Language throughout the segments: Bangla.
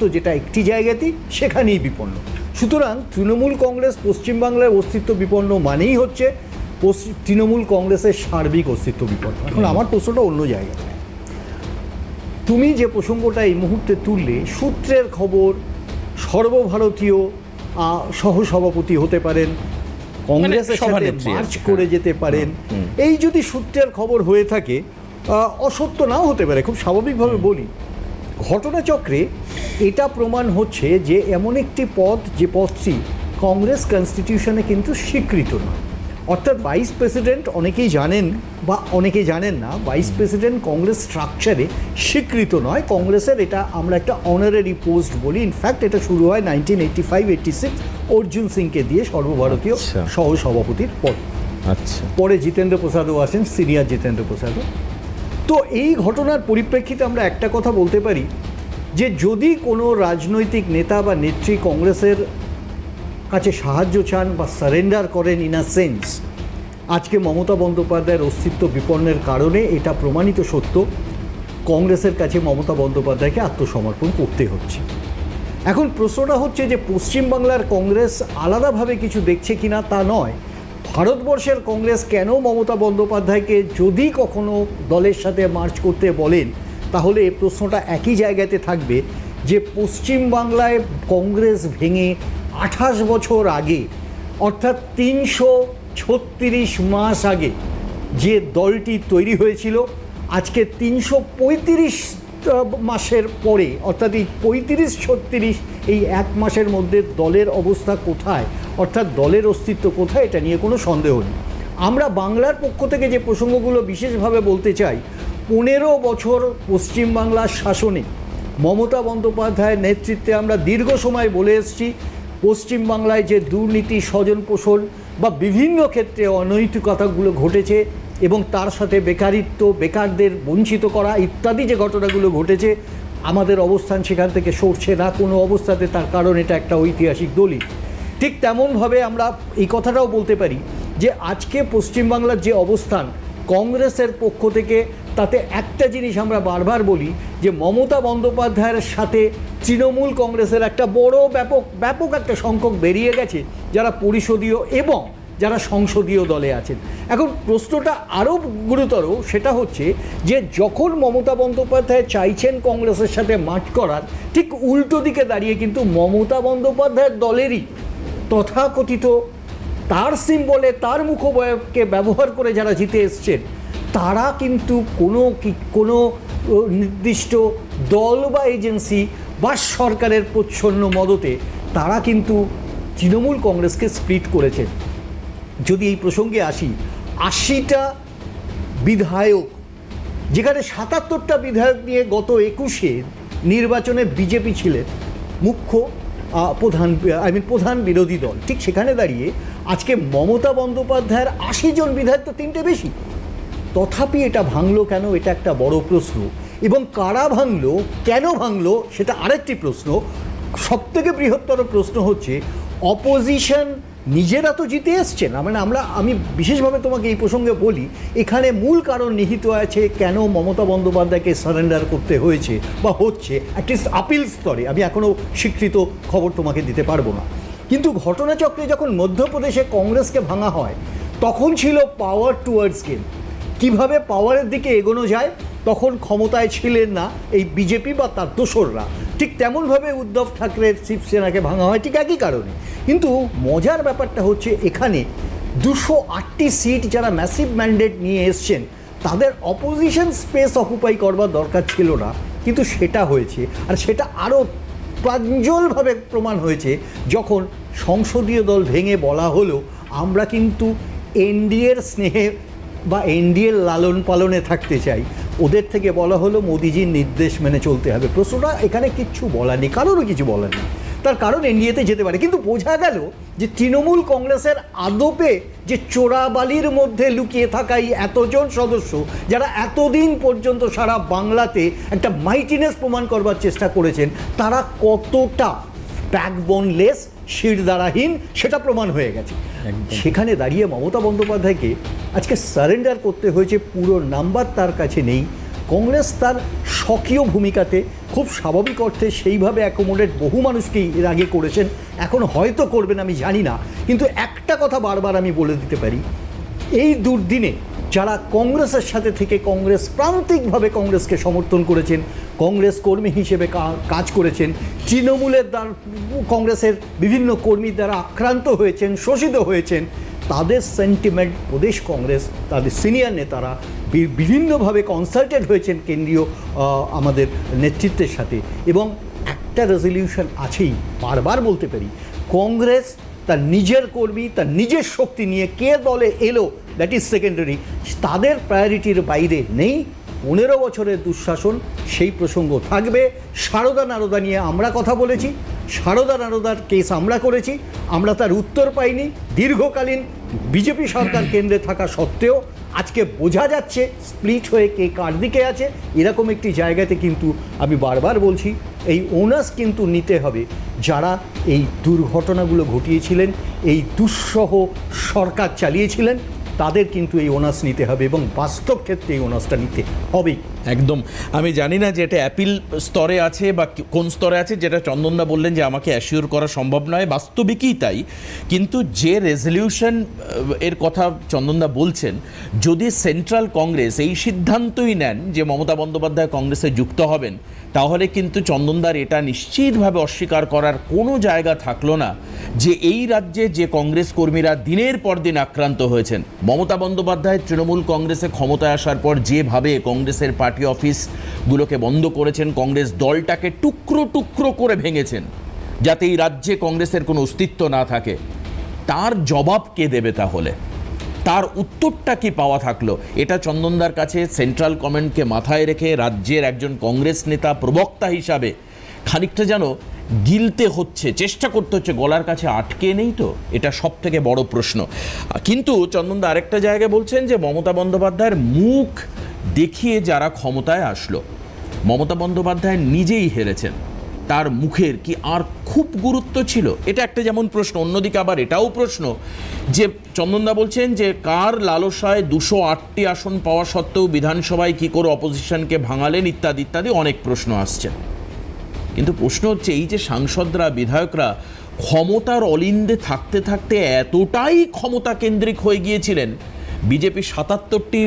আধিপত্য যেটা একটি জায়গাতেই, সেখানেই বিপন্ন। সুতরাং তৃণমূল কংগ্রেস পশ্চিমবাংলার অস্তিত্ব বিপন্ন মানেই হচ্ছে তৃণমূল কংগ্রেসের সার্বিক অস্তিত্ব বিপন্ন। এখন আমার প্রশ্নটা অন্য জায়গায়। তুমি যে প্রসঙ্গটা এই মুহূর্তে তুললে, সূত্রের খবর সর্বভারতীয় সহসভাপতি হতে পারেন, কংগ্রেসের সাথে মার্চ করে যেতে পারেন, এই যদি সূত্রের খবর হয়ে থাকে, অসত্য নাও হতে পারে, খুব স্বাভাবিকভাবে বলি, ঘটনাচক্রে এটা প্রমাণ হচ্ছে যে এমন একটি পদ, যে পদটি কংগ্রেস কনস্টিটিউশনে কিন্তু স্বীকৃত নয়। অর্থাৎ ভাইস প্রেসিডেন্ট, অনেকেই জানেন বা অনেকেই জানেন না, ভাইস প্রেসিডেন্ট কংগ্রেস স্ট্রাকচারে স্বীকৃত নয়। কংগ্রেসের এটা আমরা একটা অনারারি পোস্ট বলি। ইনফ্যাক্ট এটা শুরু হয় 1985-86 অর্জুন সিংকে দিয়ে সর্বভারতীয় সহসভাপতির পদ। আচ্ছা, পরে জিতেন্দ্র প্রসাদও আসেন, সিনিয়র জিতেন্দ্র প্রসাদও। তো এই ঘটনার পরিপ্রেক্ষিতে আমরা একটা কথা বলতে পারি যে যদি কোনো রাজনৈতিক নেতা বা নেত্রী কংগ্রেসের কাছে সাহায্য চান বা সারেন্ডার করেন, ইন আ সেন্স, আজকে মমতা বন্দ্যোপাধ্যায়ের অস্তিত্ব বিপন্নের কারণে এটা প্রমাণিত সত্য, কংগ্রেসের কাছে মমতা বন্দ্যোপাধ্যায়কে আত্মসমর্পণ করতে হচ্ছে। এখন প্রশ্নটা হচ্ছে যে পশ্চিমবাংলার কংগ্রেস আলাদাভাবে কিছু দেখছে কিনা তা নয়, ভারতবর্ষের কংগ্রেস কেন মমতা বন্দ্যোপাধ্যায়কে যদি কখনো দলের সাথে মার্চ করতে বলেন, তাহলে এই প্রশ্নটা একই জায়গাতে থাকবে যে পশ্চিমবাংলায় কংগ্রেস ভেঙে 28 বছর আগে, অর্থাৎ 336 মাস আগে যে দলটি তৈরি হয়েছিল, আজকে 335 মাসের পরে, অর্থাৎ এই 35-36 এই এক মাসের মধ্যে দলের অবস্থা কোথায়, অর্থাৎ দলের অস্তিত্ব কোথায়, এটা নিয়ে কোনো সন্দেহ নেই। আমরা বাংলার পক্ষ থেকে যে প্রসঙ্গগুলো বিশেষভাবে বলতে চাই, 15 বছর পশ্চিমবাংলার শাসনে মমতা বন্দ্যোপাধ্যায়ের নেতৃত্বে আমরা দীর্ঘ সময় বলে এসেছি, পশ্চিমবাংলায় যে দুর্নীতি, স্বজনপোষণ বা বিভিন্ন ক্ষেত্রে অনৈতিকতাগুলো ঘটেছে এবং তার সাথে বেকারিত্ব, বেকারদের বঞ্চিত করা ইত্যাদি যে ঘটনাগুলো ঘটেছে, আমাদের অবস্থান সেখান থেকে সরছে না কোনো অবস্থাতে। তার কারণ এটা একটা ঐতিহাসিক দলিল। ঠিক তেমনভাবে আমরা এই কথাটাও বলতে পারি যে আজকে পশ্চিমবাংলার যে অবস্থান কংগ্রেসের পক্ষ থেকে, তাতে একটা জিনিস আমরা বারবার বলি যে মমতা বন্দ্যোপাধ্যায়ের সাথে তৃণমূল কংগ্রেসের একটা বড় ব্যাপক একটা সংখ্যক বেরিয়ে গেছে, যারা পরিষদীয় এবং যারা সংসদীয় দলে আছেন। এখন প্রশ্নটা আরও গুরুতর, সেটা হচ্ছে যে যখন মমতা বন্দ্যোপাধ্যায় চাইছেন কংগ্রেসের সাথে মার্চ করার, ঠিক উল্টো দিকে দাঁড়িয়ে কিন্তু মমতা বন্দ্যোপাধ্যায়ের দলেরই তথাকথিত তার সিম্বলে, তার মুখোবয়বকে ব্যবহার করে যারা জিতে এসছেন, তারা কিন্তু কোনো নির্দিষ্ট দল বা এজেন্সি বা সরকারের প্রচ্ছন্ন মদতে তারা কিন্তু তৃণমূল কংগ্রেসকে স্প্লিট করেছেন। যদি এই প্রসঙ্গে আসি, 80টা বিধায়ক, যেখানে 77টা বিধায়ক নিয়ে গত 21-এ নির্বাচনে বিজেপি ছিলেন মুখ্য প্রধান বিরোধী দল, ঠিক সেখানে দাঁড়িয়ে আজকে মমতা বন্দ্যোপাধ্যায়ের 80 জন বিধায়ক তো 3টে বেশি। তথাপি এটা ভাঙলো কেন, এটা একটা বড় প্রশ্ন। এবং কারা ভাঙলো, কেন ভাঙলো, সেটা আরেকটি প্রশ্ন। সবথেকে বৃহত্তর প্রশ্ন হচ্ছে অপোজিশন নিজেরা তো জিতে এসছেন। আমি বিশেষভাবে তোমাকে এই প্রসঙ্গে বলি, এখানে মূল কারণ নিহিত আছে কেন মমতা বন্দ্যোপাধ্যায়কে সারেন্ডার করতে হয়েছে বা হচ্ছে, অ্যাটলিস্ট আপিল স্তরে। আমি এখনও স্বীকৃত খবর তোমাকে দিতে পারবো না, কিন্তু ঘটনাচক্রে যখন মধ্যপ্রদেশে কংগ্রেসকে ভাঙা হয়, তখন ছিল পাওয়ার টুয়ার্ডস গেম, কীভাবে পাওয়ারের দিকে এগোনো যায়। তখন ক্ষমতায় ছিলেন না এই বিজেপি বা তার দোসররা। ঠিক তেমনভাবে উদ্ধব ঠাকরের শিবসেনাকে ভাঙা হয় ঠিক একই কারণে। কিন্তু মজার ব্যাপারটা হচ্ছে এখানে 208টি সিট যারা ম্যাসিভ ম্যান্ডেট নিয়ে এসছেন, তাদের অপোজিশন স্পেস অকুপাই করবার দরকার ছিল না, কিন্তু সেটা হয়েছে। আর সেটা আরও প্রাঞ্জলভাবে প্রমাণ হয়েছে যখন সংসদীয় দল ভেঙে বলা হলো আমরা কিন্তু এনডিএর স্নেহে বা এনডিএর লালন পালনে থাকতে চাই। ওদের থেকে বলা হলো মোদিজির নির্দেশ মেনে চলতে হবে। প্রশ্নটা এখানে কিচ্ছু বলার নেই, কারোরও কিছু বলার নেই, তার কারণ এনডিএতে যেতে পারে। কিন্তু বোঝা গেল যে তৃণমূল কংগ্রেসের আদপে যে চোরাবালির মধ্যে লুকিয়ে থাকাই এতজন সদস্য, যারা এতদিন পর্যন্ত সারা বাংলাতে একটা মাইটিনেস প্রমাণ করবার চেষ্টা করেছেন, তারা কতটা ব্যাকবোনলেস, শিরদাঁড়াহীন, সেটা প্রমাণ হয়ে গেছে। সেখানে দাঁড়িয়ে মমতা বন্দ্যোপাধ্যায়কে আজকে সারেন্ডার করতে হয়েছে। পুরো নাম্বার তার কাছে নেই। কংগ্রেস তার স্বকীয় ভূমিকাতে খুব স্বাভাবিক অর্থে সেইভাবে অ্যাকোমোডেট বহু মানুষকেই এর আগে করেছেন, এখন হয়তো করবেন আমি জানি না। কিন্তু একটা কথা বারবার আমি বলে দিতে পারি, এই দুর্দিনে যারা কংগ্রেসের সাথে থেকে কংগ্রেস প্রান্তিকভাবে কংগ্রেসকে সমর্থন করেছেন, কংগ্রেস কর্মী হিসেবে কাজ করেছেন, তৃণমূলের দ্বারা কংগ্রেসের বিভিন্ন কর্মীর দ্বারা আক্রান্ত হয়েছেন, শোষিত হয়েছেন, তাদের সেন্টিমেন্ট প্রদেশ কংগ্রেস, তাদের সিনিয়র নেতারা বিভিন্নভাবে কনসাল্টেড হয়েছেন কেন্দ্রীয় আমাদের নেতৃত্বের সাথে, এবং একটা রেজলিউশন আছেই, বারবার বলতে পারি, কংগ্রেস তার নিজের কর্মী, তার নিজের শক্তি নিয়ে কে দলে এলো দ্যাট ইজ সেকেন্ডারি, তাদের প্রায়োরিটির বাইরে নেই। 15 বছরের দুঃশাসন সেই প্রসঙ্গ থাকবে। সারদা নারদা নিয়ে আমরা কথা বলেছি, সারদা নারদার কেস আমরা করেছি, আমরা তার উত্তর পাইনি। দীর্ঘকালীন বিজেপি সরকার কেন্দ্রে থাকা সত্ত্বেও আজকে বোঝা যাচ্ছে স্প্লিট হয়ে কে কার দিকে আছে। এরকম একটি জায়গাতে কিন্তু আমি বারবার বলছি, এই ওনাস কিন্তু নিতে হবে যারা এই দুর্ঘটনাগুলো ঘটিয়েছিলেন, এই দুঃসহ সরকার চালিয়েছিলেন, তাদের কিন্তু এই ওনাস নিতে হবে এবং বাস্তব ক্ষেত্রে এই ওনাসটা নিতে হবেই। একদম। আমি জানি না যে এটা অ্যাপিল স্তরে আছে বা কোন স্তরে আছে, যেটা চন্দনদা বললেন যে আমাকে অ্যাসিওর করা সম্ভব নয়, বাস্তবিকই তাই। কিন্তু যে রেজলিউশন এর কথা চন্দনদা বলছেন, যদি সেন্ট্রাল কংগ্রেস এই সিদ্ধান্তই নেন যে মমতা বন্দ্যোপাধ্যায় কংগ্রেসে যুক্ত হবেন, তাহলে কিন্তু চন্দনদার এটা নিশ্চিতভাবে অস্বীকার করার কোনো জায়গা থাকলো না যে এই রাজ্যে যে কংগ্রেস কর্মীরা দিনের পর দিন আক্রান্ত হয়েছেন, মমতা বন্দ্যোপাধ্যায় তৃণমূল কংগ্রেসে ক্ষমতায় আসার পর যেভাবে কংগ্রেসের পার্টি অফিসগুলোকে বন্ধ করেছেন, কংগ্রেস দলটাকে টুকরো টুকরো করে ভেঙেছেন যাতে এই রাজ্যে কংগ্রেসের কোনো অস্তিত্ব না থাকে, তার জবাব কে দেবে? তাহলে তার উত্তরটা কি পাওয়া থাকলো? এটা চন্দনদার কাছে সেন্ট্রাল কমান্ডকে মাথায় রেখে রাজ্যের একজন কংগ্রেস নেতা প্রবক্তা হিসাবে খানিকটা যেন গিলতে হচ্ছে, চেষ্টা করতে হচ্ছে, গলার কাছে আটকে নেই তো, এটা সব থেকে বড় প্রশ্ন। কিন্তু চন্দনদা আরেকটা জায়গায় বলছেন যে মমতা বন্দ্যোপাধ্যায়ের মুখ দেখিয়ে যারা ক্ষমতায় আসলো, মমতা বন্দ্যোপাধ্যায় নিজেই হেরেছেন, তার মুখের কি আর খুব গুরুত্ব ছিল? এটা একটা যেমন প্রশ্ন। অন্যদিকে আবার এটাও প্রশ্ন যে চন্দনদা বলছেন যে কার লালসায় 208টি আসন পাওয়া সত্ত্বেও বিধানসভায় কি করে অপোজিশনকে ভাঙালেন, ইত্যাদি ইত্যাদি অনেক প্রশ্ন আসছে। কিন্তু প্রশ্ন হচ্ছে, এই যে সাংসদরা, বিধায়করা ক্ষমতার অলিন্দে থাকতে থাকতে এতটাই ক্ষমতা কেন্দ্রিক হয়ে গিয়েছিলেন, বিজেপি 77টি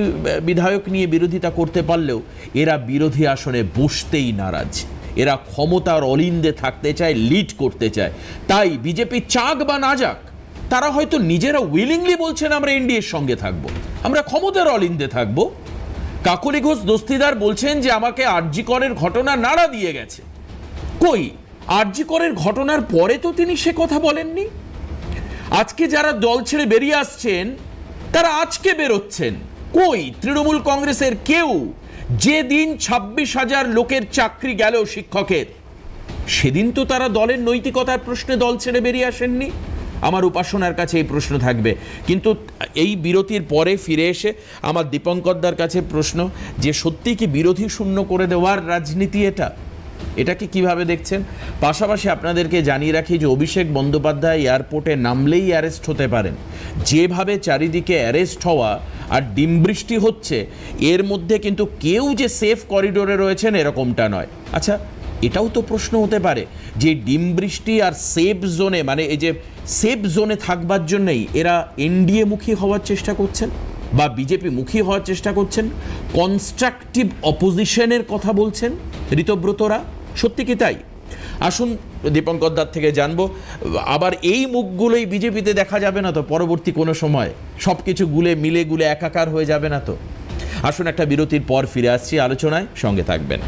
বিধায়ক নিয়ে বিরোধিতা করতে পারলেও এরা বিরোধী আসনে বসতেই নারাজ। এরা ক্ষমতার অলিন্দে থাকতে চায়, লিড করতে চায়। তাই বিজেপি চাক বা না যাক, তারা হয়তো নিজেরা উইলিংলি বলছেন আমরা এনডিএর সঙ্গে থাকবো, আমরা ক্ষমতার অলিন্দে থাকবো। কাকলি ঘোষ দস্তিদার বলছেন যে আমাকে আরজি করের ঘটনা নাড়া দিয়ে গেছে। কই, আরজি করের ঘটনার পরে তো তিনি সে কথা বলেননি। আজকে যারা দল ছেড়ে বেরিয়ে আসছেন তারা আজকে বেরোচ্ছেন। কই তৃণমূল কংগ্রেসের কেউ যেদিন 26,000 লোকের চাকরি গেল শিক্ষকের, সেদিন তো তারা দলের নৈতিকতার প্রশ্নে দল ছেড়ে বেরিয়ে আসেননি। আমার উপাসনার কাছে এই প্রশ্ন থাকবে। কিন্তু এই বিরতির পরে ফিরে এসে আমার দীপঙ্করদার কাছে প্রশ্ন যে সত্যি কি বিরোধী শূন্য করে দেওয়ার রাজনীতি এটাকে কিভাবে দেখছেন? পাশাপাশি আপনাদেরকে জানিয়ে রাখি যে অভিষেক বন্দ্যোপাধ্যায় এয়ারপোর্টে নামলেই অ্যারেস্ট হতে পারেন। যেভাবে চারিদিকে অ্যারেস্ট হওয়া আর ডিমবৃষ্টি হচ্ছে, এর মধ্যে কিন্তু কেউ যে সেফ করিডোরে রয়েছেন এরকমটা নয়। আচ্ছা, এটাও তো প্রশ্ন হতে পারে যে ডিমবৃষ্টি আর সেফ জোনে, মানে এই যে সেফ জোনে থাকবার জন্যই এরা এনডিএ মুখী হওয়ার চেষ্টা করছেন বা বিজেপি মুখী হওয়ার চেষ্টা করছেন, কনস্ট্রাকটিভ অপোজিশনের কথা বলছেন ঋতব্রতরা। সত্যি কি তাই? আসুন দীপঙ্করদার থেকে জানবো। আবার এই মুখগুলোই বিজেপিতে দেখা যাবে না তো পরবর্তী কোনো সময়? সব কিছু মিলে গুলে একাকার হয়ে যাবে না তো? আসুন একটা বিরতির পর ফিরে আসছি আলোচনায়, সঙ্গে থাকবেন।